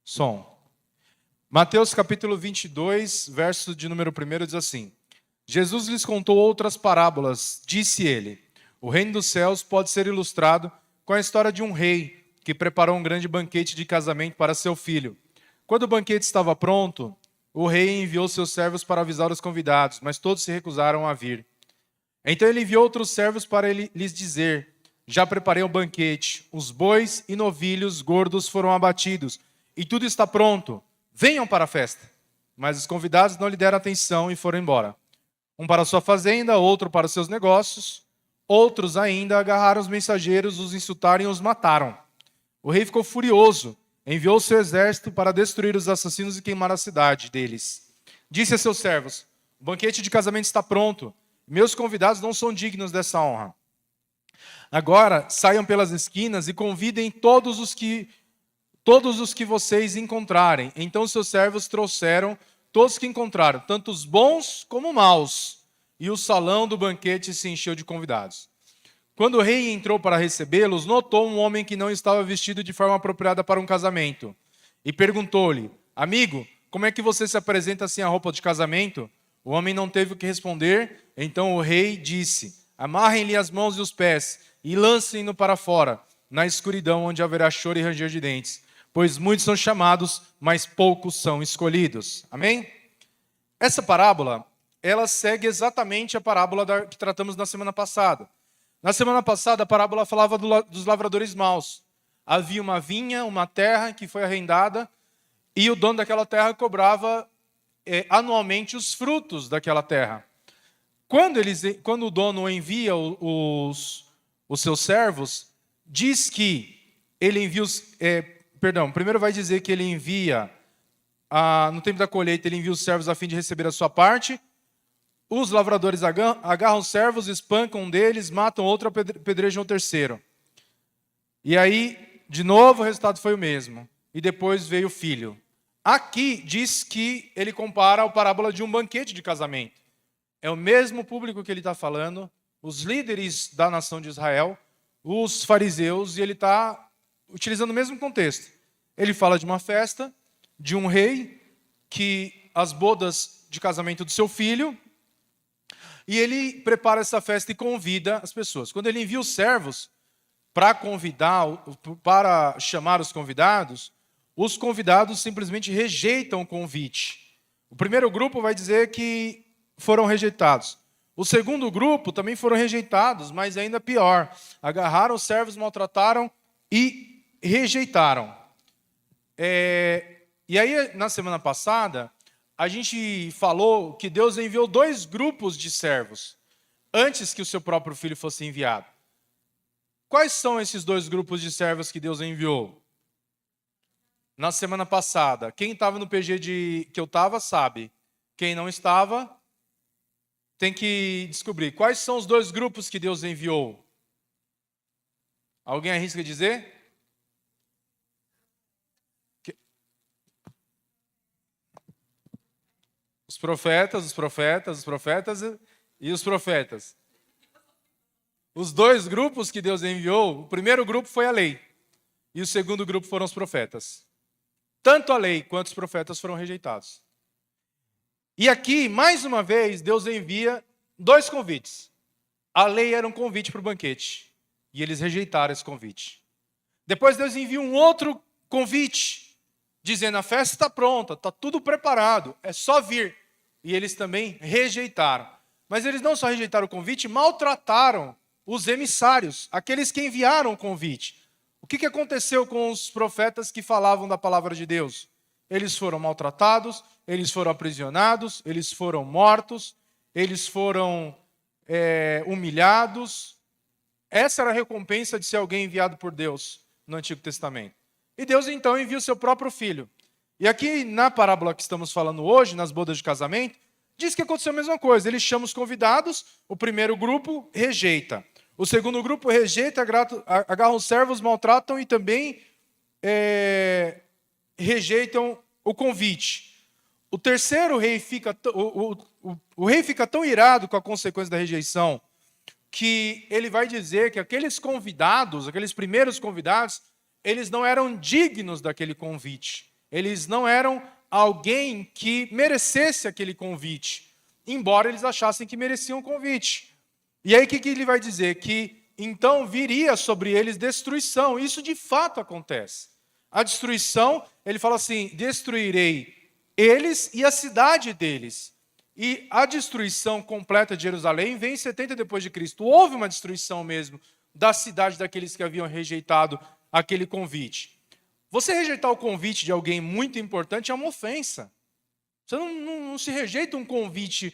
Som. Mateus capítulo 22, verso de número 1 diz assim: Jesus lhes contou outras parábolas. Disse ele: o reino dos céus pode ser ilustrado com a história de um rei que preparou um grande banquete de casamento para seu filho. Quando o banquete estava pronto, o rei enviou seus servos para avisar os convidados, mas todos se recusaram a vir. Então ele enviou outros servos para lhes dizer: já preparei o banquete, os bois e novilhos gordos foram abatidos, e tudo está pronto. Venham para a festa. Mas os convidados não lhe deram atenção e foram embora. Um para sua fazenda, outro para os seus negócios. Outros ainda agarraram os mensageiros, os insultaram e os mataram. O rei ficou furioso, enviou seu exército para destruir os assassinos e queimar a cidade deles. Disse a seus servos: o banquete de casamento está pronto. Meus convidados não são dignos dessa honra. Agora saiam pelas esquinas e convidem todos os que vocês encontrarem. Então seus servos trouxeram todos que encontraram, tanto os bons como maus. E o salão do banquete se encheu de convidados. Quando o rei entrou para recebê-los, notou um homem que não estava vestido de forma apropriada para um casamento. E perguntou-lhe: amigo, como é que você se apresenta sem a roupa de casamento? O homem não teve o que responder. Então o rei disse: amarrem-lhe as mãos e os pés e lancem-no para fora, na escuridão onde haverá choro e ranger de dentes. Pois muitos são chamados, mas poucos são escolhidos. Amém? Essa parábola, ela segue exatamente a parábola que tratamos na semana passada. Na semana passada, a parábola falava dos lavradores maus. Havia uma vinha, uma terra que foi arrendada, e o dono daquela terra cobrava anualmente os frutos daquela terra. Quando o dono envia os seus servos, diz que ele envia primeiro vai dizer que ele envia, no tempo da colheita, ele envia os servos a fim de receber a sua parte. Os lavradores agarram os servos, espancam um deles, matam outro, apedrejam o terceiro. E aí, de novo, o resultado foi o mesmo. E depois veio o filho. Aqui diz que ele compara a parábola de um banquete de casamento. É o mesmo público que ele está falando, os líderes da nação de Israel, os fariseus, e ele está utilizando o mesmo contexto. Ele fala de uma festa, de um rei, que as bodas de casamento do seu filho, e ele prepara essa festa e convida as pessoas. Quando ele envia os servos para chamar os convidados simplesmente rejeitam o convite. O primeiro grupo vai dizer que foram rejeitados. O segundo grupo também foram rejeitados, mas ainda pior. Agarraram os servos, maltrataram e rejeitaram. E aí, na semana passada, a gente falou que Deus enviou 2 grupos de servos antes que o seu próprio filho fosse enviado. Quais são esses 2 grupos de servos que Deus enviou? Na semana passada, quem estava no PG que eu estava, sabe. Quem não estava, tem que descobrir. Quais são os 2 grupos que Deus enviou? Alguém arrisca dizer? Os profetas e os profetas. Os 2 grupos que Deus enviou, o primeiro grupo foi a lei. E o segundo grupo foram os profetas. Tanto a lei quanto os profetas foram rejeitados. E aqui, mais uma vez, Deus envia 2 convites. A lei era um convite para o banquete. E eles rejeitaram esse convite. Depois Deus envia um outro convite, dizendo: a festa está pronta, está tudo preparado, é só vir. E eles também rejeitaram. Mas eles não só rejeitaram o convite, maltrataram os emissários, aqueles que enviaram o convite. O que aconteceu com os profetas que falavam da palavra de Deus? Eles foram maltratados, eles foram aprisionados, eles foram mortos, eles foram humilhados. Essa era a recompensa de ser alguém enviado por Deus no Antigo Testamento. E Deus então envia o seu próprio filho. E aqui na parábola que estamos falando hoje, nas bodas de casamento, diz que aconteceu a mesma coisa. Ele chama os convidados, o primeiro grupo rejeita. O segundo grupo rejeita, agarram os servos, maltratam e também rejeitam o convite. O terceiro rei o rei fica tão irado com a consequência da rejeição que ele vai dizer que aqueles convidados, aqueles primeiros convidados, eles não eram dignos daquele convite. Eles não eram alguém que merecesse aquele convite, embora eles achassem que mereciam o convite. E aí o que ele vai dizer? Que então viria sobre eles destruição. Isso de fato acontece. A destruição, ele fala assim, destruirei eles e a cidade deles. E a destruição completa de Jerusalém vem em 70 depois de Cristo. Houve uma destruição mesmo da cidade daqueles que haviam rejeitado aquele convite. Você rejeitar o convite de alguém muito importante é uma ofensa. Você não se rejeita um convite.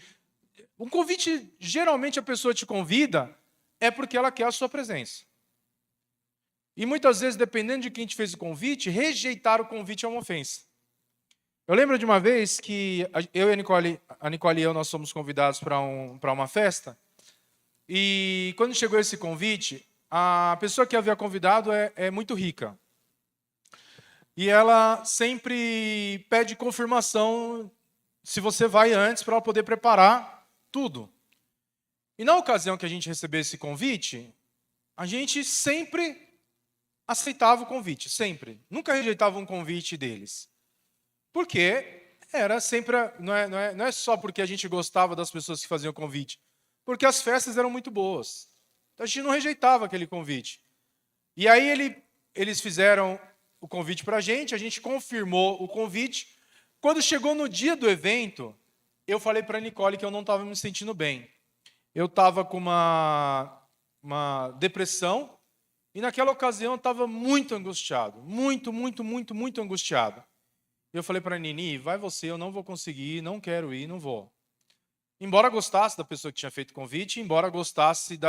Um convite, geralmente a pessoa te convida, é porque ela quer a sua presença. E muitas vezes, dependendo de quem te fez o convite, rejeitar o convite é uma ofensa. Eu lembro de uma vez que eu e a Nicole e eu, nós fomos convidados para uma festa. E quando chegou esse convite, a pessoa que havia convidado é muito rica. E ela sempre pede confirmação se você vai antes para ela poder preparar tudo. E na ocasião que a gente recebeu esse convite, a gente sempre aceitava o convite, sempre. Nunca rejeitava um convite deles. Porque era sempre, não é só porque a gente gostava das pessoas que faziam o convite, porque as festas eram muito boas. Então a gente não rejeitava aquele convite. E aí eles fizeram o convite para a gente confirmou o convite. Quando chegou no dia do evento, eu falei para a Nicole que eu não estava me sentindo bem. Eu estava com uma depressão e naquela ocasião eu estava muito angustiado. Muito angustiado. Eu falei para a Nini, vai você, eu não vou conseguir, não quero ir, não vou. Embora gostasse da pessoa que tinha feito o convite, embora gostasse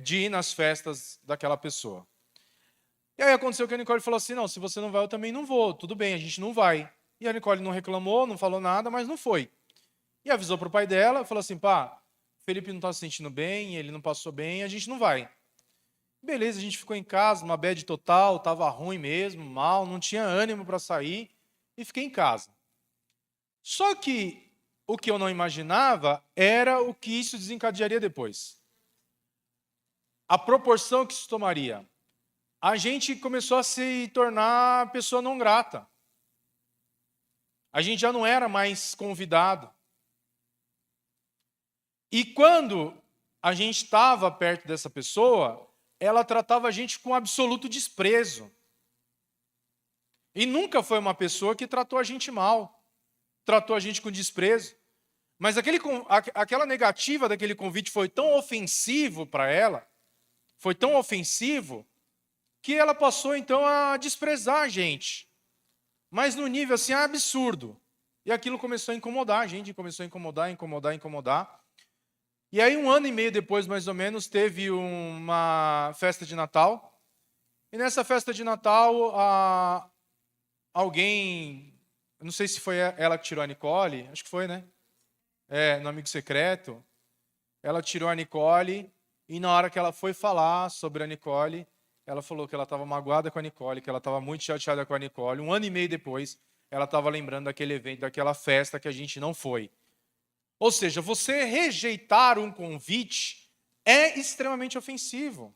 de ir nas festas daquela pessoa. E aí aconteceu que a Nicole falou assim, não, se você não vai, eu também não vou. Tudo bem, a gente não vai. E a Nicole não reclamou, não falou nada, mas não foi. E avisou para o pai dela, falou assim, pá, Felipe não está se sentindo bem, ele não passou bem, a gente não vai. Beleza, a gente ficou em casa, uma bad total, estava ruim mesmo, mal, não tinha ânimo para sair, e fiquei em casa. Só que o que eu não imaginava era o que isso desencadearia depois. A proporção que isso tomaria. A gente começou a se tornar pessoa não grata. A gente já não era mais convidado. E quando a gente estava perto dessa pessoa, ela tratava a gente com absoluto desprezo. E nunca foi uma pessoa que tratou a gente mal, tratou a gente com desprezo. Mas aquela negativa daquele convite foi tão ofensivo para ela, foi tão ofensivo, que ela passou então a desprezar a gente. Mas no nível assim absurdo. E aquilo começou a incomodar a gente, começou a incomodar. E aí 1 ano e meio depois, mais ou menos, teve uma festa de Natal. E nessa festa de Natal, alguém, não sei se foi ela que tirou a Nicole, acho que foi, né? No Amigo Secreto. Ela tirou a Nicole e na hora que ela foi falar sobre a Nicole, ela falou que ela estava magoada com a Nicole, que ela estava muito chateada com a Nicole. 1 ano e meio depois, ela estava lembrando daquele evento, daquela festa que a gente não foi. Ou seja, você rejeitar um convite é extremamente ofensivo.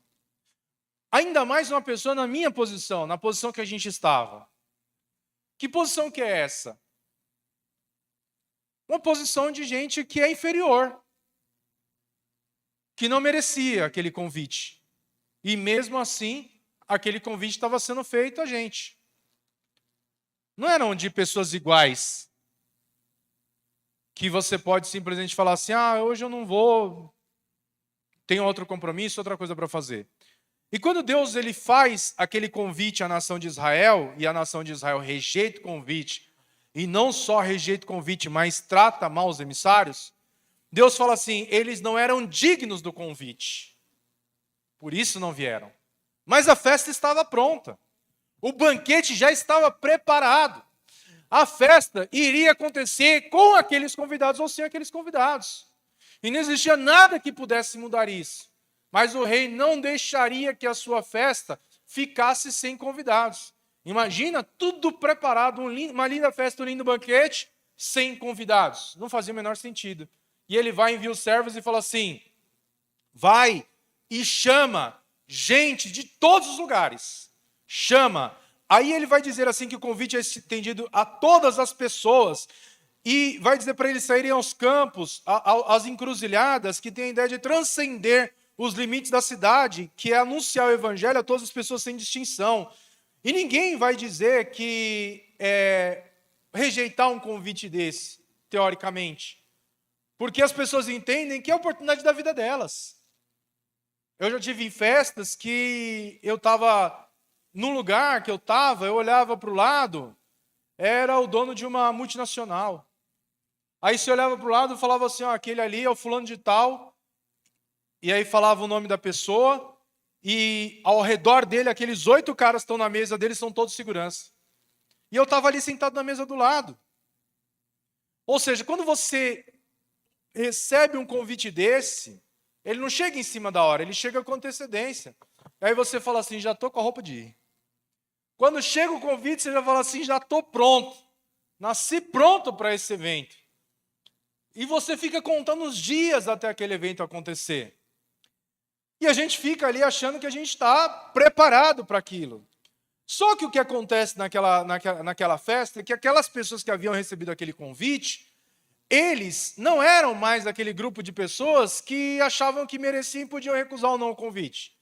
Ainda mais uma pessoa na minha posição, na posição que a gente estava. Que posição que é essa? Uma posição de gente que é inferior, que não merecia aquele convite. E mesmo assim, aquele convite estava sendo feito a gente. Não eram de pessoas iguais, que você pode simplesmente falar assim, hoje eu não vou, tenho outro compromisso, outra coisa para fazer. E quando Deus ele faz aquele convite à nação de Israel, e a nação de Israel rejeita o convite, e não só rejeita o convite, mas trata mal os emissários, Deus fala assim, eles não eram dignos do convite. Por isso não vieram. Mas a festa estava pronta. O banquete já estava preparado. A festa iria acontecer com aqueles convidados ou sem aqueles convidados. E não existia nada que pudesse mudar isso. Mas o rei não deixaria que a sua festa ficasse sem convidados. Imagina tudo preparado, uma linda festa, um lindo banquete, sem convidados. Não fazia o menor sentido. E ele vai enviar os servos e fala assim, vai e chama gente de todos os lugares. Chama Aí ele vai dizer assim que o convite é estendido a todas as pessoas e vai dizer para eles saírem aos campos, às encruzilhadas, que tem a ideia de transcender os limites da cidade, que é anunciar o evangelho a todas as pessoas sem distinção. E ninguém vai dizer que rejeitar um convite desse, teoricamente, porque as pessoas entendem que é a oportunidade da vida delas. Eu já tive em festas que eu estava num lugar que eu olhava para o lado, era o dono de uma multinacional. Aí você olhava para o lado e falava assim, aquele ali é o fulano de tal, e aí falava o nome da pessoa, e ao redor dele, aqueles 8 caras que estão na mesa dele são todos segurança. E eu estava ali sentado na mesa do lado. Ou seja, quando você recebe um convite desse, ele não chega em cima da hora, ele chega com antecedência. Aí você fala assim, já estou com a roupa de ir. Quando chega o convite, você já fala assim, já estou pronto. Nasci pronto para esse evento. E você fica contando os dias até aquele evento acontecer. E a gente fica ali achando que a gente está preparado para aquilo. Só que o que acontece naquela festa é que aquelas pessoas que haviam recebido aquele convite, eles não eram mais aquele grupo de pessoas que achavam que mereciam e podiam recusar ou não o convite.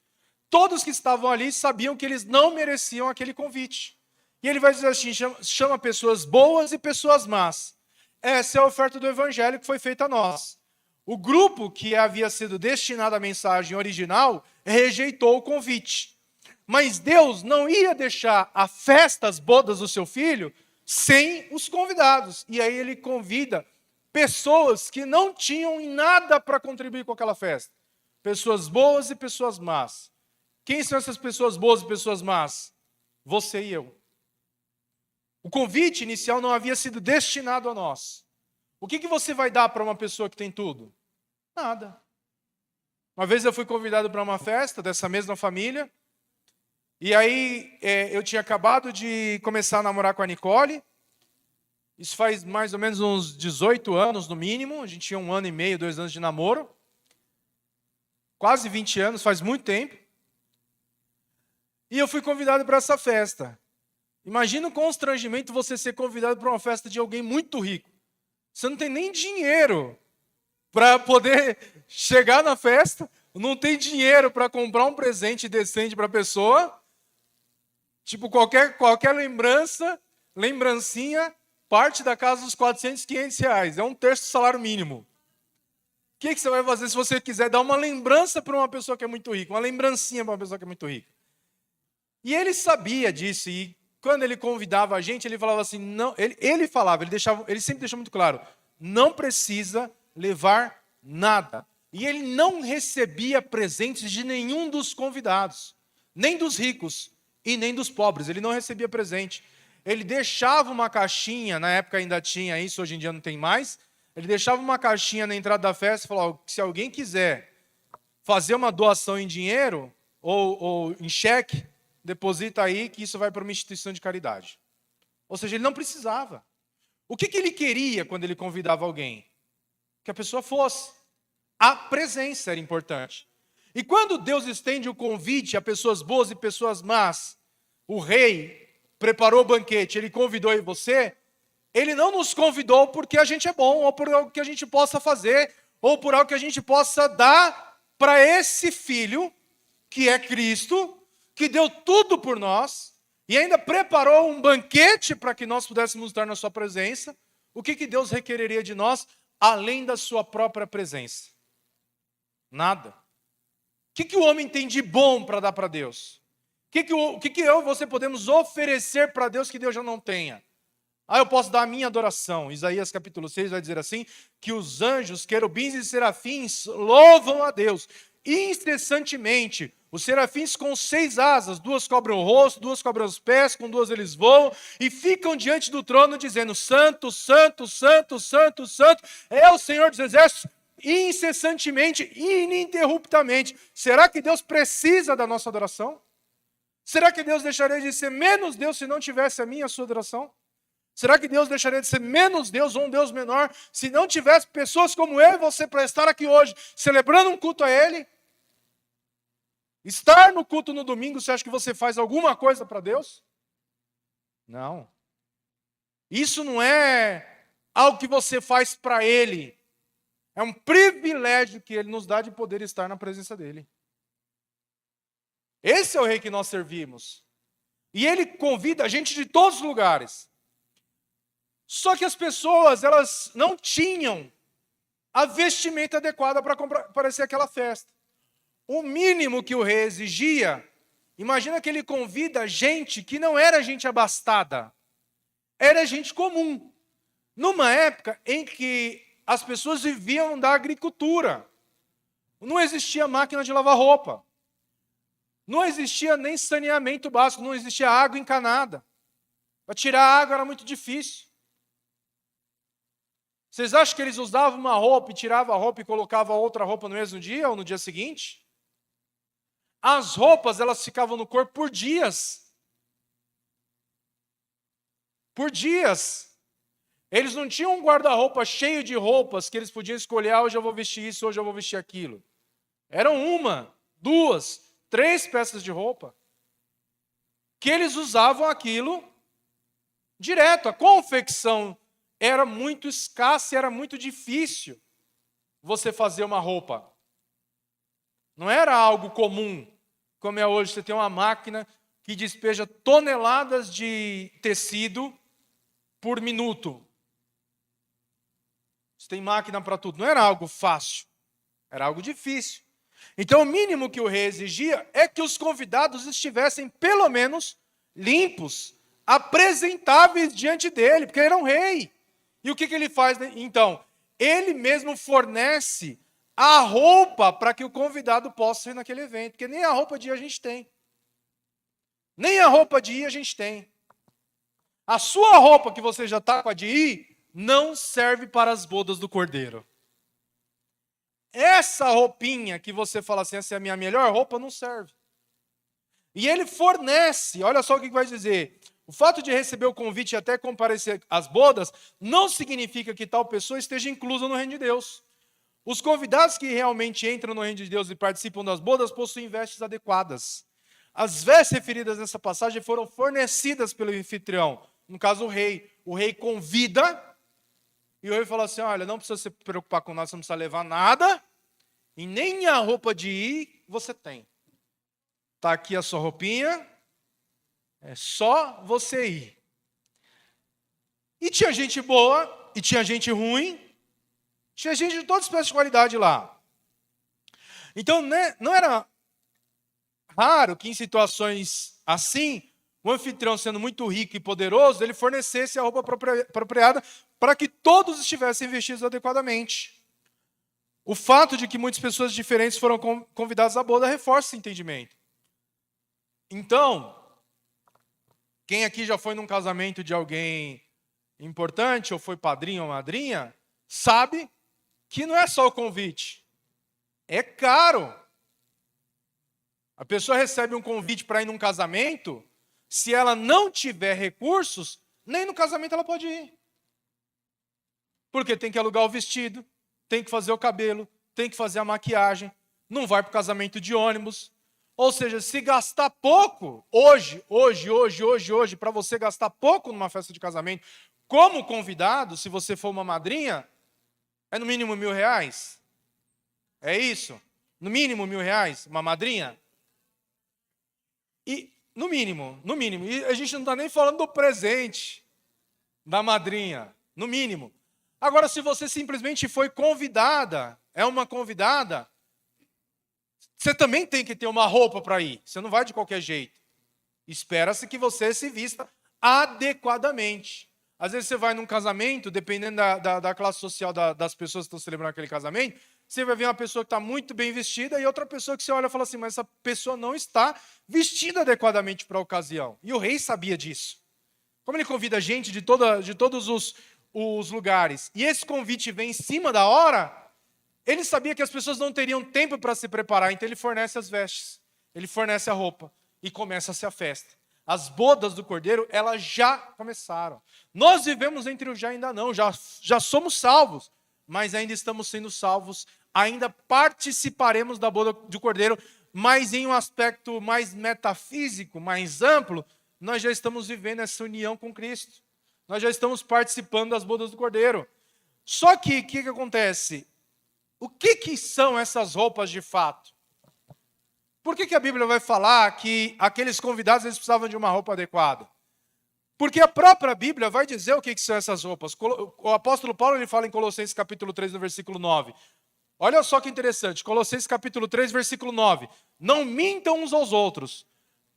Todos que estavam ali sabiam que eles não mereciam aquele convite. E ele vai dizer assim, chama pessoas boas e pessoas más. Essa é a oferta do evangelho que foi feita a nós. O grupo que havia sido destinado à mensagem original rejeitou o convite. Mas Deus não ia deixar a festa, as bodas do seu filho, sem os convidados. E aí ele convida pessoas que não tinham nada para contribuir com aquela festa. Pessoas boas e pessoas más. Quem são essas pessoas boas e pessoas más? Você e eu. O convite inicial não havia sido destinado a nós. O que você vai dar para uma pessoa que tem tudo? Nada. Uma vez eu fui convidado para uma festa dessa mesma família, e aí eu tinha acabado de começar a namorar com a Nicole. Isso faz mais ou menos uns 18 anos, no mínimo. A gente tinha 1 ano e meio, 2 anos de namoro. Quase 20 anos, faz muito tempo. E eu fui convidado para essa festa. Imagina o constrangimento você ser convidado para uma festa de alguém muito rico. Você não tem nem dinheiro para poder chegar na festa, não tem dinheiro para comprar um presente decente para a pessoa. Tipo, qualquer lembrancinha, parte da casa dos 400, 500 reais. É 1/3 do salário mínimo. O que você vai fazer se você quiser dar uma lembrança para uma pessoa que é muito rica? Uma lembrancinha para uma pessoa que é muito rica. E ele sabia disso, e quando ele convidava a gente, ele falava assim, não, ele sempre deixou muito claro, não precisa levar nada. E ele não recebia presentes de nenhum dos convidados, nem dos ricos e nem dos pobres, ele não recebia presente. Ele deixava uma caixinha, na época ainda tinha isso, hoje em dia não tem mais, ele deixava uma caixinha na entrada da festa e falava, se alguém quiser fazer uma doação em dinheiro ou em cheque, deposita aí que isso vai para uma instituição de caridade. Ou seja, ele não precisava. O que ele queria quando ele convidava alguém? Que a pessoa fosse. A presença era importante. E quando Deus estende o convite a pessoas boas e pessoas más, o rei preparou o banquete, ele convidou eu e você, ele não nos convidou porque a gente é bom, ou por algo que a gente possa fazer, ou por algo que a gente possa dar para esse filho, que é Cristo, que deu tudo por nós, e ainda preparou um banquete para que nós pudéssemos estar na sua presença. O que Deus requereria de nós, além da sua própria presença? Nada. O que o homem tem de bom para dar para Deus? O que eu e você podemos oferecer para Deus que Deus já não tenha? Eu posso dar a minha adoração. Isaías capítulo 6 vai dizer assim, que os anjos, querubins e serafins louvam a Deus incessantemente. Os serafins com 6 asas, 2 cobrem o rosto, 2 cobrem os pés, com 2 eles voam e ficam diante do trono dizendo, santo, santo, santo, santo, santo, é o Senhor dos exércitos, incessantemente, ininterruptamente. Será que Deus precisa da nossa adoração? Será que Deus deixaria de ser menos Deus se não tivesse a minha e a sua adoração? Será que Deus deixaria de ser menos Deus ou um Deus menor se não tivesse pessoas como eu e você para estar aqui hoje, celebrando um culto a Ele? Estar no culto no domingo, você acha que você faz alguma coisa para Deus? Não. Isso não é algo que você faz para ele. É um privilégio que ele nos dá de poder estar na presença dele. Esse é o rei que nós servimos. E ele convida a gente de todos os lugares. Só que as pessoas, elas não tinham a vestimenta adequada para comparecer àquela festa. O mínimo que o rei exigia, imagina que ele convida gente que não era gente abastada, era gente comum. Numa época em que as pessoas viviam da agricultura, não existia máquina de lavar roupa, não existia nem saneamento básico, não existia água encanada. Para tirar a água era muito difícil. Vocês acham que eles usavam uma roupa e tiravam a roupa e colocavam outra roupa no mesmo dia ou no dia seguinte? As roupas, elas ficavam no corpo por dias. Por dias. Eles não tinham um guarda-roupa cheio de roupas que eles podiam escolher, hoje eu vou vestir isso, hoje eu vou vestir aquilo. Eram 1, 2, 3 peças de roupa. Que eles usavam aquilo direto. A confecção era muito escassa e era muito difícil você fazer uma roupa. Não era algo comum, como é hoje. Você tem uma máquina que despeja toneladas de tecido por minuto. Você tem máquina para tudo. Não era algo fácil, era algo difícil. Então, o mínimo que o rei exigia é que os convidados estivessem, pelo menos, limpos, apresentáveis diante dele, porque ele era um rei. E o que ele faz? Então, ele mesmo fornece a roupa para que o convidado possa ir naquele evento, porque nem a roupa de ir a gente tem. Nem a roupa de ir a gente tem. A sua roupa que você já está com a de ir, não serve para as bodas do Cordeiro. Essa roupinha que você fala assim, essa é a minha melhor roupa, não serve. E ele fornece, olha só o que vai dizer. O fato de receber o convite e até comparecer às bodas, não significa que tal pessoa esteja inclusa no reino de Deus. Os convidados que realmente entram no reino de Deus e participam das bodas possuem vestes adequadas. As vestes referidas nessa passagem foram fornecidas pelo anfitrião, no caso o rei. O rei convida, e o rei fala assim, olha, não precisa se preocupar com nada, você não precisa levar nada, e nem a roupa de ir você tem. Está aqui a sua roupinha, é só você ir. E tinha gente boa, e tinha gente ruim, tinha gente de toda espécie de qualidade lá. Então, né, não era raro que em situações assim, o anfitrião sendo muito rico e poderoso, ele fornecesse a roupa apropriada para que todos estivessem vestidos adequadamente. O fato de que muitas pessoas diferentes foram convidadas à boda reforça esse entendimento. Então, quem aqui já foi num casamento de alguém importante, ou foi padrinho ou madrinha, sabe que não é só o convite. É caro. A pessoa recebe um convite para ir num casamento, se ela não tiver recursos, nem no casamento ela pode ir. Porque tem que alugar o vestido, tem que fazer o cabelo, tem que fazer a maquiagem, não vai para o casamento de ônibus. Ou seja, se gastar pouco, hoje, para você gastar pouco numa festa de casamento, como convidado, se você for uma madrinha, é no mínimo R$1.000. É isso? No mínimo R$1.000, uma madrinha? E no mínimo. E a gente não está nem falando do presente da madrinha, no mínimo. Agora, se você simplesmente foi convidada, é uma convidada, você também tem que ter uma roupa para ir. Você não vai de qualquer jeito. Espera-se que você se vista adequadamente. Às vezes você vai num casamento, dependendo da classe social das pessoas que estão celebrando aquele casamento, você vai ver uma pessoa que está muito bem vestida e outra pessoa que você olha e fala assim, mas essa pessoa não está vestida adequadamente para a ocasião. E o rei sabia disso. Como ele convida gente de todos os lugares, e esse convite vem em cima da hora, ele sabia que as pessoas não teriam tempo para se preparar, então ele fornece as vestes, ele fornece a roupa, e começa-se a festa. As bodas do Cordeiro, elas já começaram. Nós vivemos entre o já e ainda não, já somos salvos, mas ainda estamos sendo salvos, ainda participaremos da boda do Cordeiro, mas em um aspecto mais metafísico, mais amplo, nós já estamos vivendo essa união com Cristo. Nós já estamos participando das bodas do Cordeiro. Só que, o que acontece? O que são essas roupas de fato? Por que a Bíblia vai falar que aqueles convidados eles precisavam de uma roupa adequada? Porque a própria Bíblia vai dizer o que são essas roupas. O apóstolo Paulo ele fala em Colossenses capítulo 3, no versículo 9. Olha só que interessante. Colossenses capítulo 3, versículo 9. Não mintam uns aos outros,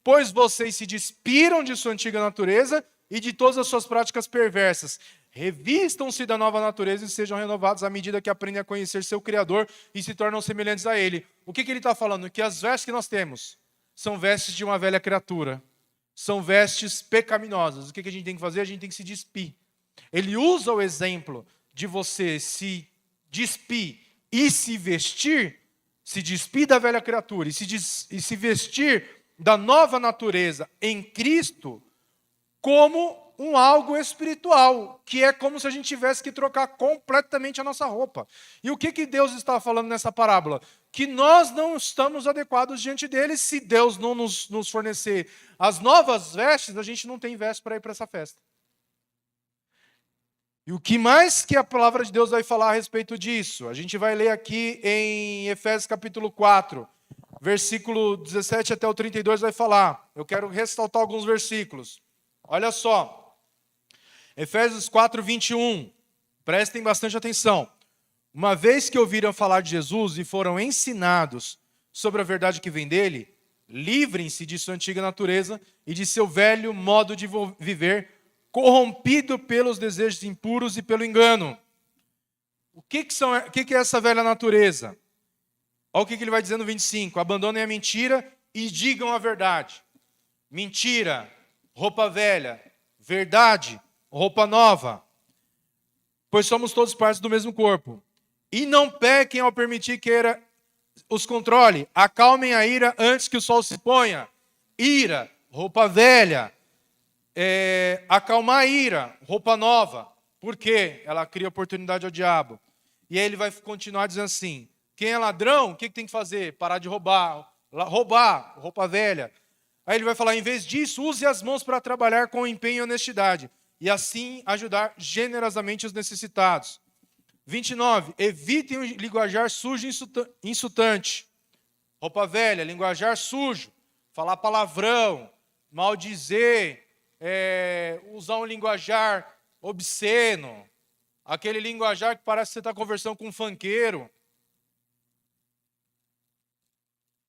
pois vocês se despiram de sua antiga natureza e de todas as suas práticas perversas. Revistam-se da nova natureza e sejam renovados à medida que aprendem a conhecer seu Criador e se tornam semelhantes a Ele. O que ele está falando? Que as vestes que nós temos são vestes de uma velha criatura. São vestes pecaminosas. O que a gente tem que fazer? A gente tem que se despir. Ele usa o exemplo de você se despir e se vestir, se despir da velha criatura e se vestir da nova natureza em Cristo como um algo espiritual, que é como se a gente tivesse que trocar completamente a nossa roupa. E o que Deus está falando nessa parábola? Que nós não estamos adequados diante dele. Se Deus não nos fornecer as novas vestes, a gente não tem veste para ir para essa festa. E o que mais que a palavra de Deus vai falar a respeito disso? A gente vai ler aqui em Efésios capítulo 4, versículo 17 até o 32 vai falar. Eu quero ressaltar alguns versículos. Olha só. Efésios 4, 21. Prestem bastante atenção. Uma vez que ouviram falar de Jesus e foram ensinados sobre a verdade que vem dele, livrem-se de sua antiga natureza e de seu velho modo de viver, corrompido pelos desejos impuros e pelo engano. O que é essa velha natureza? Olha o que ele vai dizer no 25. Abandonem a mentira e digam a verdade. Mentira, roupa velha. Verdade, roupa nova. Pois somos todos partes do mesmo corpo. E não pequem ao permitir que ira os controle. Acalmem a ira antes que o sol se ponha. Ira, roupa velha. Acalmar a ira, roupa nova. Por quê? Ela cria oportunidade ao diabo. E aí ele vai continuar dizendo assim: quem é ladrão, o que tem que fazer? Parar de roubar. Roubar, roupa velha. Aí ele vai falar, em vez disso, use as mãos para trabalhar com empenho e honestidade. E assim ajudar generosamente os necessitados. 29. Evitem o linguajar sujo e insultante. Roupa velha, linguajar sujo. Falar palavrão, maldizer, usar um linguajar obsceno. Aquele linguajar que parece que você está conversando com um funkeiro.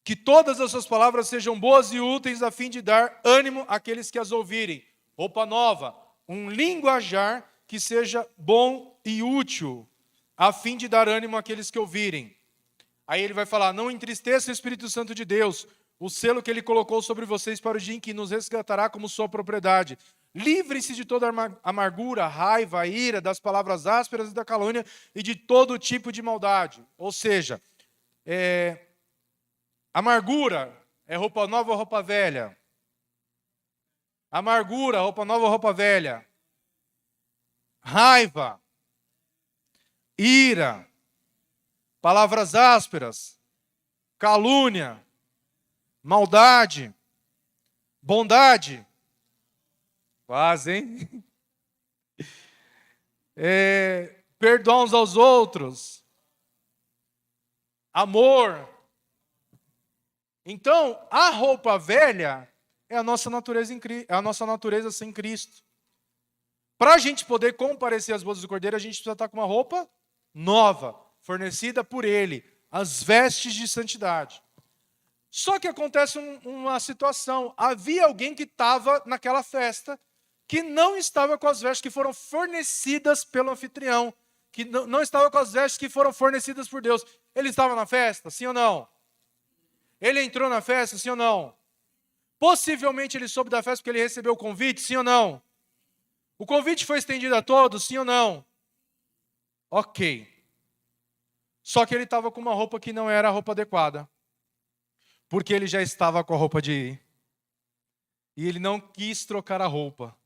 Que todas as suas palavras sejam boas e úteis a fim de dar ânimo àqueles que as ouvirem. Roupa nova, um linguajar que seja bom e útil, a fim de dar ânimo àqueles que ouvirem. Aí ele vai falar, não entristeça o Espírito Santo de Deus, o selo que ele colocou sobre vocês para o dia em que nos resgatará como sua propriedade. Livre-se de toda amargura, raiva, ira, das palavras ásperas e da calúnia e de todo tipo de maldade. Ou seja, amargura é roupa nova ou roupa velha? Amargura, roupa nova ou roupa velha? Raiva, ira, palavras ásperas, calúnia, maldade, bondade. Quase, hein? Perdão uns aos outros. Amor. Então, a roupa velha é a nossa natureza sem Cristo. Para a gente poder comparecer às bodas do Cordeiro, a gente precisa estar com uma roupa nova, fornecida por Ele, as vestes de santidade. Só que acontece uma situação. Havia alguém que estava naquela festa, que não estava com as vestes que foram fornecidas pelo anfitrião, que não estava com as vestes que foram fornecidas por Deus. Ele estava na festa, sim ou não? Ele entrou na festa, sim ou não? Possivelmente ele soube da festa porque ele recebeu o convite, sim ou não? O convite foi estendido a todos, sim ou não? Ok. Só que ele estava com uma roupa que não era a roupa adequada. Porque ele já estava com a roupa de ir. E ele não quis trocar a roupa.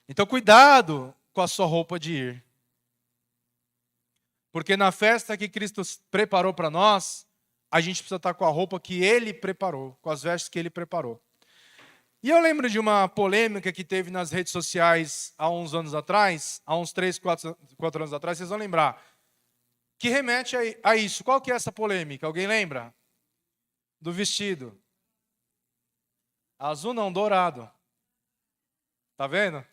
Então cuidado com a sua roupa de ir. Porque na festa que Cristo preparou para nós, a gente precisa estar com a roupa que Ele preparou, com as vestes que Ele preparou. E eu lembro de uma polêmica que teve nas redes sociais há uns anos atrás, há uns 3, 4 anos atrás, vocês vão lembrar, que remete a isso. Qual que é essa polêmica? Alguém lembra? Do vestido. Azul não, dourado. Tá vendo?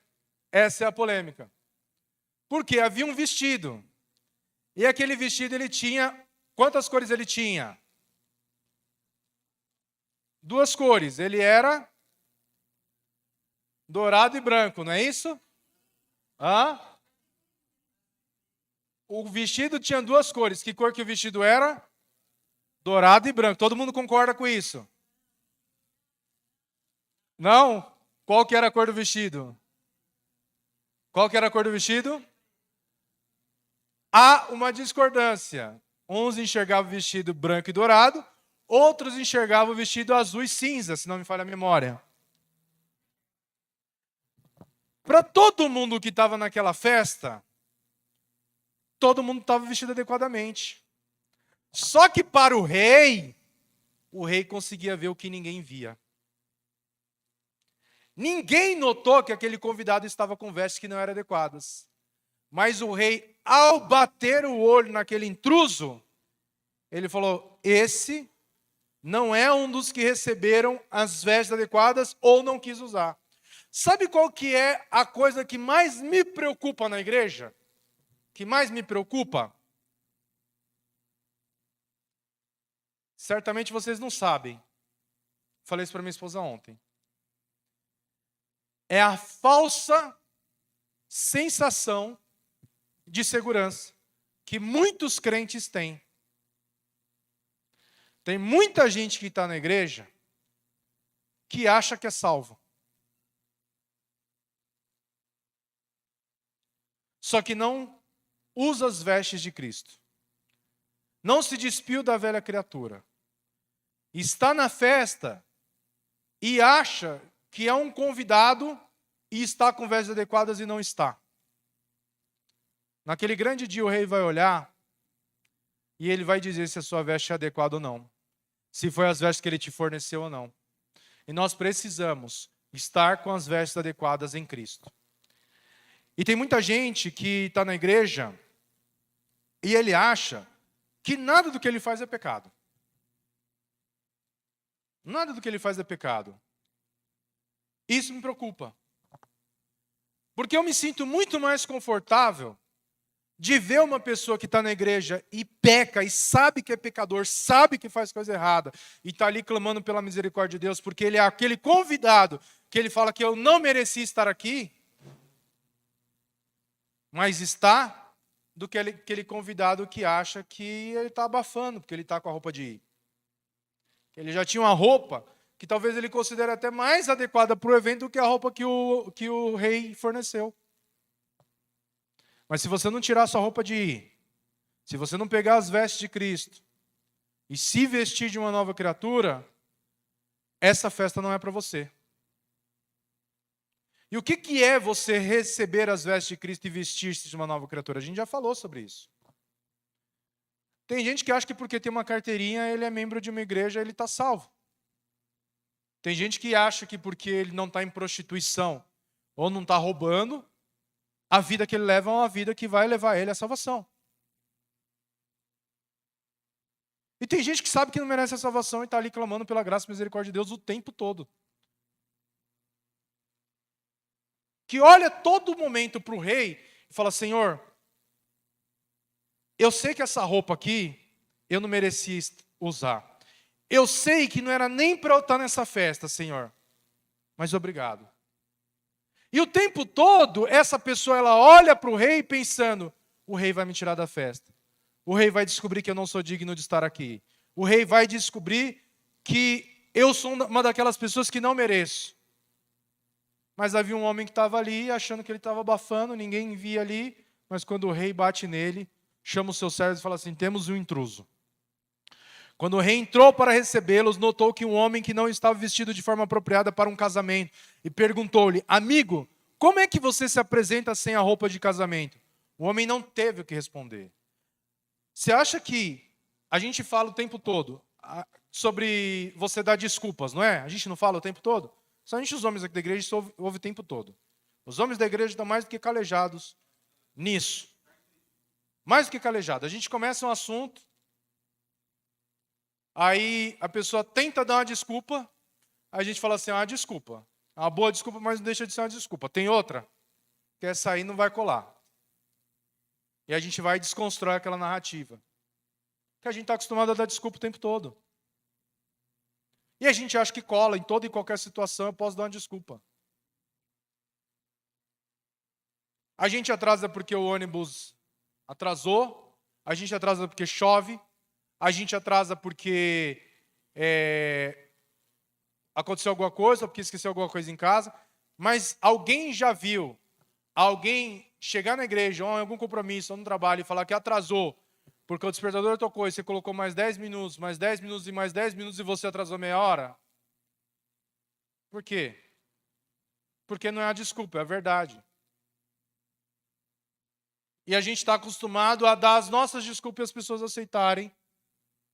Essa é a polêmica. Porque havia um vestido. E aquele vestido ele tinha... Quantas cores ele tinha? 2 cores. Ele era dourado e branco, não é isso? Hã? O vestido tinha 2 cores. Que cor que o vestido era? Dourado e branco. Todo mundo concorda com isso? Não? Qual que era a cor do vestido? Qual que era a cor do vestido? Há uma discordância. Uns enxergavam o vestido branco e dourado, outros enxergavam o vestido azul e cinza, se não me falha a memória. Para todo mundo que estava naquela festa, todo mundo estava vestido adequadamente. Só que para o rei conseguia ver o que ninguém via. Ninguém notou que aquele convidado estava com vestes que não eram adequadas. Mas o rei, ao bater o olho naquele intruso, ele falou: esse não é um dos que receberam as vestes adequadas ou não quis usar. Sabe qual que é a coisa que mais me preocupa na igreja? Que mais me preocupa? Certamente vocês não sabem. Falei isso para minha esposa ontem. É a falsa sensação de segurança que muitos crentes têm. Tem muita gente que está na igreja que acha que é salvo. Só que não usa as vestes de Cristo. Não se despiu da velha criatura. Está na festa e acha que é um convidado e está com vestes adequadas e não está. Naquele grande dia o rei vai olhar e ele vai dizer se a sua veste é adequada ou não. Se foi as vestes que ele te forneceu ou não. E nós precisamos estar com as vestes adequadas em Cristo. E tem muita gente que está na igreja e ele acha que nada do que ele faz é pecado. Nada do que ele faz é pecado. Isso me preocupa. Porque eu me sinto muito mais confortável de ver uma pessoa que está na igreja e peca, e sabe que é pecador, sabe que faz coisa errada, e está ali clamando pela misericórdia de Deus, porque ele é aquele convidado que ele fala que eu não mereci estar aqui, mas está, do que aquele convidado que acha que ele está abafando, porque ele está com a roupa de ir. Ele já tinha uma roupa que talvez ele considere até mais adequada para o evento do que a roupa que o rei forneceu. Mas se você não tirar sua roupa de ir, se você não pegar as vestes de Cristo e se vestir de uma nova criatura, essa festa não é para você. E o que é você receber as vestes de Cristo e vestir-se de uma nova criatura? A gente já falou sobre isso. Tem gente que acha que porque tem uma carteirinha, ele é membro de uma igreja, ele está salvo. Tem gente que acha que porque ele não está em prostituição ou não está roubando, a vida que ele leva é uma vida que vai levar ele à salvação. E tem gente que sabe que não merece a salvação e está ali clamando pela graça e misericórdia de Deus o tempo todo. Que olha todo momento para o rei e fala: Senhor, eu sei que essa roupa aqui eu não merecia usar. Eu sei que não era nem para eu estar nessa festa, Senhor, mas obrigado. E o tempo todo, essa pessoa ela olha para o rei pensando: o rei vai me tirar da festa. O rei vai descobrir que eu não sou digno de estar aqui. O rei vai descobrir que eu sou uma daquelas pessoas que não mereço. Mas havia um homem que estava ali, achando que ele estava abafando, ninguém via ali, mas quando o rei bate nele, chama os seus servos e fala assim: temos um intruso. Quando o rei entrou para recebê-los, notou que um homem que não estava vestido de forma apropriada para um casamento, e perguntou-lhe: amigo, como é que você se apresenta sem a roupa de casamento? O homem não teve o que responder. Você acha que a gente fala o tempo todo sobre você dar desculpas, não é? A gente não fala o tempo todo? Somente os homens aqui da igreja, isso ouve o tempo todo. Os homens da igreja estão mais do que calejados nisso. Mais do que calejados. A gente começa um assunto, aí a pessoa tenta dar uma desculpa, aí a gente fala assim, desculpa. É uma boa desculpa, mas não deixa de ser uma desculpa. Tem outra? Quer sair, não vai colar. E a gente vai desconstruir aquela narrativa. Que a gente está acostumado a dar desculpa o tempo todo. E a gente acha que cola em toda e qualquer situação, eu posso dar uma desculpa. A gente atrasa porque o ônibus atrasou, a gente atrasa porque chove, a gente atrasa porque aconteceu alguma coisa, ou porque esqueceu alguma coisa em casa, mas alguém já viu alguém chegar na igreja, ou em algum compromisso, ou no trabalho, e falar que atrasou, porque o despertador tocou e você colocou mais 10 minutos, mais 10 minutos e mais 10 minutos e você atrasou meia hora? Por quê? Porque não é a desculpa, é a verdade. E a gente está acostumado a dar as nossas desculpas e as pessoas aceitarem.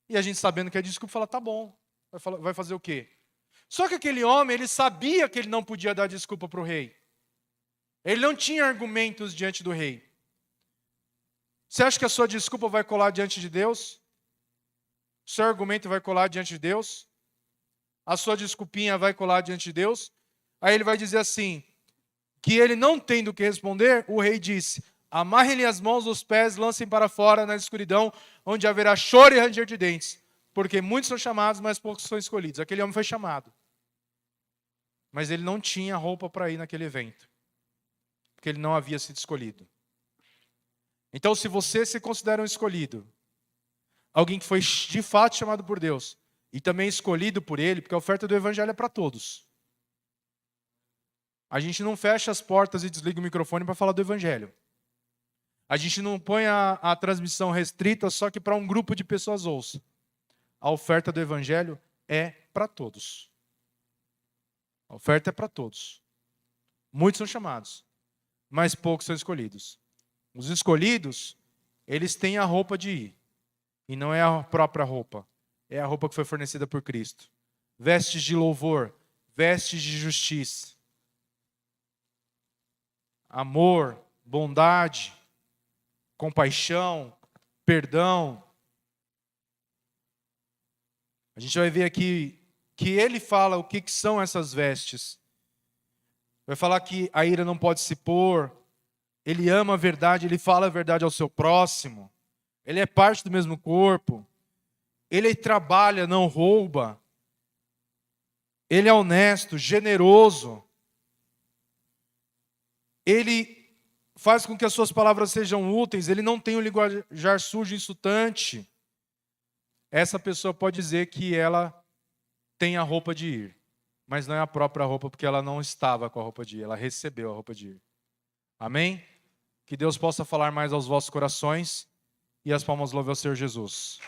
E a gente sabendo que é desculpa, fala, tá bom. Vai fazer o quê? Só que aquele homem, ele sabia que ele não podia dar desculpa para o rei. Ele não tinha argumentos diante do rei. Você acha que a sua desculpa vai colar diante de Deus? O seu argumento vai colar diante de Deus? A sua desculpinha vai colar diante de Deus? Aí ele vai dizer assim, que ele não tendo o que responder, o rei disse, amarrem-lhe as mãos, os pés, lancem para fora na escuridão, onde haverá choro e ranger de dentes, porque muitos são chamados, mas poucos são escolhidos. Aquele homem foi chamado, mas ele não tinha roupa para ir naquele evento, porque ele não havia sido escolhido. Então, se você se considera um escolhido, alguém que foi de fato chamado por Deus, e também escolhido por Ele, porque a oferta do Evangelho é para todos. A gente não fecha as portas e desliga o microfone para falar do Evangelho. A gente não põe a transmissão restrita só que para um grupo de pessoas ouça. A oferta do Evangelho é para todos. A oferta é para todos. Muitos são chamados, mas poucos são escolhidos. Os escolhidos, eles têm a roupa de ir. E não é a própria roupa. É a roupa que foi fornecida por Cristo. Vestes de louvor, vestes de justiça. Amor, bondade, compaixão, perdão. A gente vai ver aqui que ele fala o que são essas vestes. Vai falar que a ira não pode se pôr. Ele ama a verdade, ele fala a verdade ao seu próximo. Ele é parte do mesmo corpo. Ele trabalha, não rouba. Ele é honesto, generoso. Ele faz com que as suas palavras sejam úteis. Ele não tem um linguajar sujo e insultante. Essa pessoa pode dizer que ela tem a roupa de ir. Mas não é a própria roupa, porque ela não estava com a roupa de ir. Ela recebeu a roupa de ir. Amém? Que Deus possa falar mais aos vossos corações. E as palmas louvem ao Senhor Jesus.